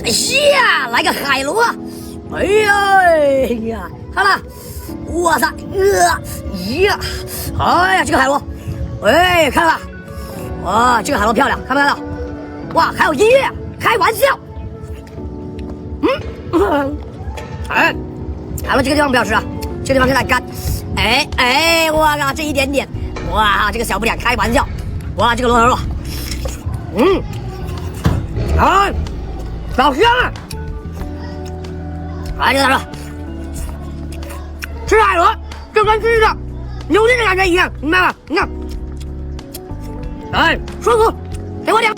哎呀，来个海螺！哎呀，好了，哇塞，哎呀，这个海螺，哎，看了，哇，这个海螺漂亮，看没看到？哇，还有音乐，开玩笑。哎，海螺这个地方不要吃啊，这个地方有点干。哎，我靠，这一点点，哇，这个小不点开玩笑，哇，这个螺头肉，哎，好香啊！哎，这个大哥，吃海螺就跟吃着牛筋的感觉一样，明白吗？你看，哎，舒服，给我点。